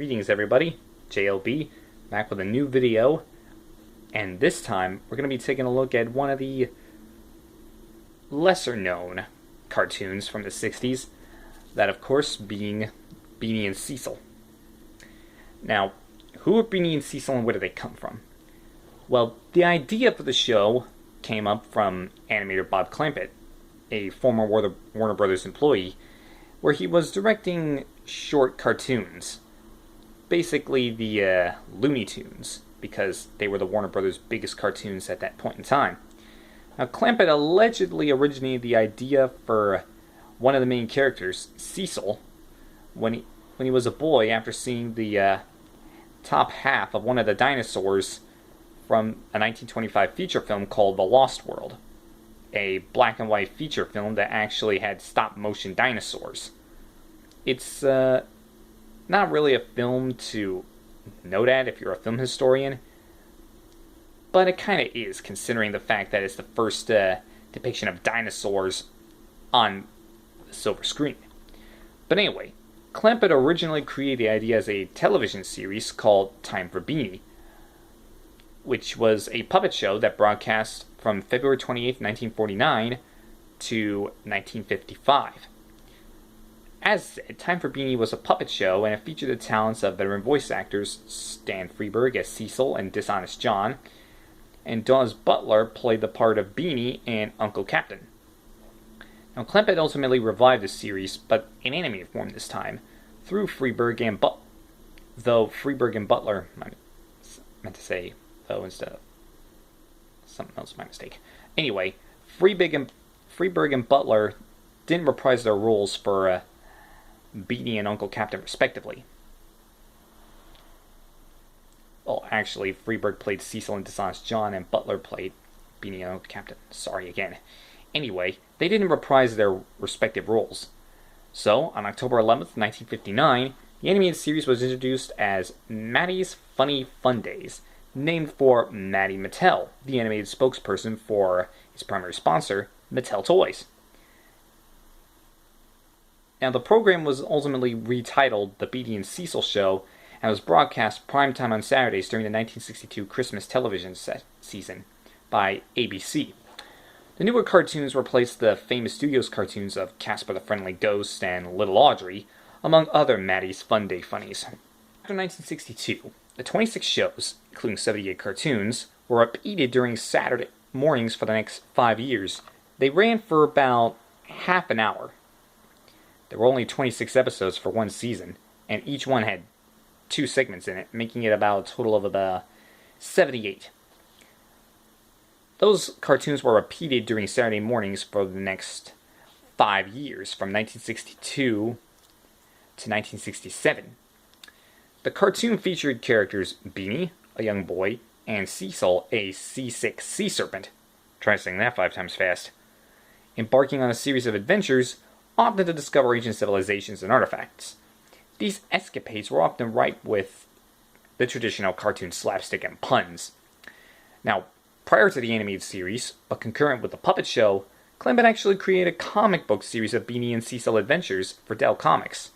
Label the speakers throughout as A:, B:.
A: Greetings everybody, JLB, back with a new video, and this time we're going to be taking a look at one of the lesser known cartoons from the 60s, that of course being Beany and Cecil. Now, who are Beany and Cecil and where do they come from? Well, the idea for the show came up from animator Bob Clampett, a former Warner Brothers employee, where he was directing short cartoons. Basically the Looney Tunes, because they were the Warner Brothers' biggest cartoons at that point in time. Now, Clampett allegedly originated the idea for one of the main characters, Cecil, when he was a boy after seeing the top half of one of the dinosaurs from a 1925 feature film called The Lost World, a black and white feature film that actually had stop-motion dinosaurs. It's not really a film to note at if you're a film historian, but it kind of is, considering the fact that it's the first depiction of dinosaurs on the silver screen. But anyway, Clampett originally created the idea as a television series called Time for Beany, which was a puppet show that broadcast from February 28, 1949 to 1955. As said, Time for Beany was a puppet show, and it featured the talents of veteran voice actors Stan Freberg as Cecil and Dishonest John, and Dawes Butler played the part of Beany and Uncle Captain. Now, Clampett ultimately revived the series, but in animated form this time, through Freberg and Butler. Though Freberg and Butler, I meant to say though instead of something else, my mistake. Anyway, Freberg and Butler didn't reprise their roles for Beany and Uncle Captain respectively. Well, actually, Freberg played Cecil and Dishonest John, and Butler played Beany and Uncle Captain. Sorry again. Anyway, they didn't reprise their respective roles. So, on October 11th, 1959, the animated series was introduced as Maddie's Funny Fun Days, named for Maddie Mattel, the animated spokesperson for its primary sponsor, Mattel Toys. Now, the program was ultimately retitled The Beany and Cecil Show and was broadcast primetime on Saturdays during the 1962 Christmas television season by ABC. The newer cartoons replaced the famous Studios cartoons of Casper the Friendly Ghost and Little Audrey, among other Maddie's Fun Day funnies. After 1962, the 26 shows, including 78 cartoons, were repeated during Saturday mornings for the next 5 years. They ran for about half an hour. There were only 26 episodes for one season, and each one had 2 segments in it, making it about a total of about 78. Those cartoons were repeated during Saturday mornings for the next 5 years, from 1962 to 1967. The cartoon featured characters Beany, a young boy, and Cecil, a seasick sea serpent. Try saying that 5 times fast. Embarking on a series of adventures, often to discover ancient civilizations and artifacts. These escapades were often ripe with the traditional cartoon slapstick and puns. Now, prior to the animated series, but concurrent with the puppet show, Clampett actually created a comic book series of Beany and Cecil Adventures for Dell Comics.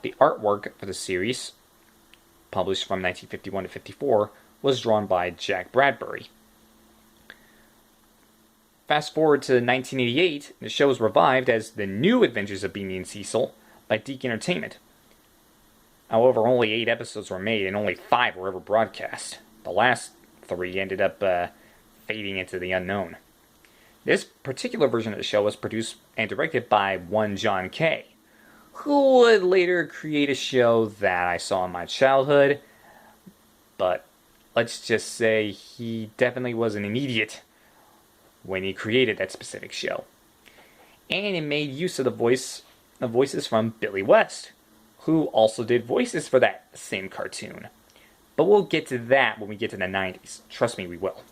A: The artwork for the series, published from 1951 to 54, was drawn by Jack Bradbury. Fast forward to 1988, the show was revived as The New Adventures of Beany and Cecil by Deke Entertainment. However, only 8 episodes were made and only 5 were ever broadcast. The last 3 ended up fading into the unknown. This particular version of the show was produced and directed by one John Kay, who would later create a show that I saw in my childhood, but let's just say he definitely wasn't an idiot when he created that specific show. And it made use of the voices from Billy West, who also did voices for that same cartoon. But we'll get to that when we get to the 90s. Trust me, we will.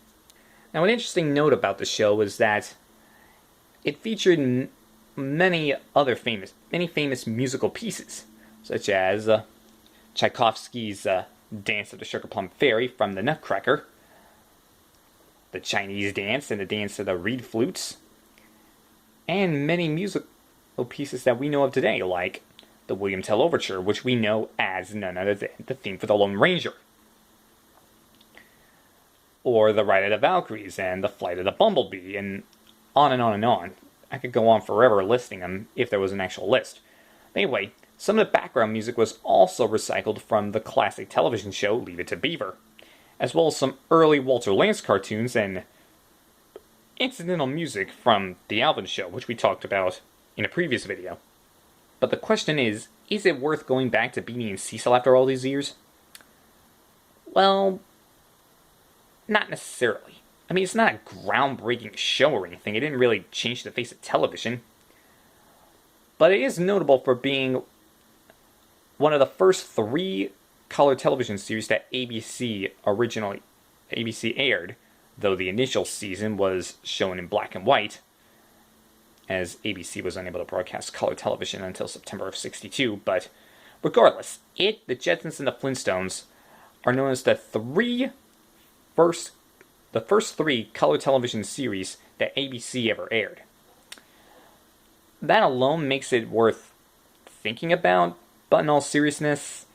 A: Now, an interesting note about the show is that it featured many famous musical pieces, such as Tchaikovsky's Dance of the Sugar Plum Fairy from the Nutcracker, the Chinese dance and the dance of the reed flutes, and many musical pieces that we know of today, like the William Tell Overture, which we know as none other than the theme for the Lone Ranger. Or the Ride of the Valkyries and the Flight of the Bumblebee, and on and on and on. I could go on forever listing them if there was an actual list. Anyway, some of the background music was also recycled from the classic television show Leave It to Beaver, as well as some early Walter Lantz cartoons and incidental music from The Alvin Show, which we talked about in a previous video. But the question is it worth going back to Beany and Cecil after all these years? Well, not necessarily. I mean, it's not a groundbreaking show or anything. It didn't really change the face of television. But it is notable for being one of the first 3 color television series that ABC aired, though the initial season was shown in black and white, as ABC was unable to broadcast color television until September of '62. But regardless, the Jetsons and the Flintstones are known as the first 3 color television series that ABC ever aired. That alone makes it worth thinking about, but in all seriousness,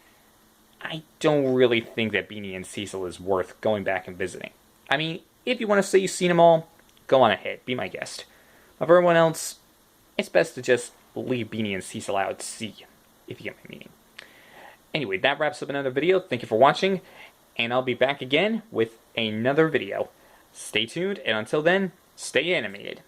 A: I don't really think that Beany and Cecil is worth going back and visiting. I mean, if you want to say you've seen them all, go on ahead, be my guest. But for everyone else, it's best to just leave Beany and Cecil out at sea, if you get my meaning. Anyway, that wraps up another video. Thank you for watching, and I'll be back again with another video. Stay tuned, and until then, stay animated.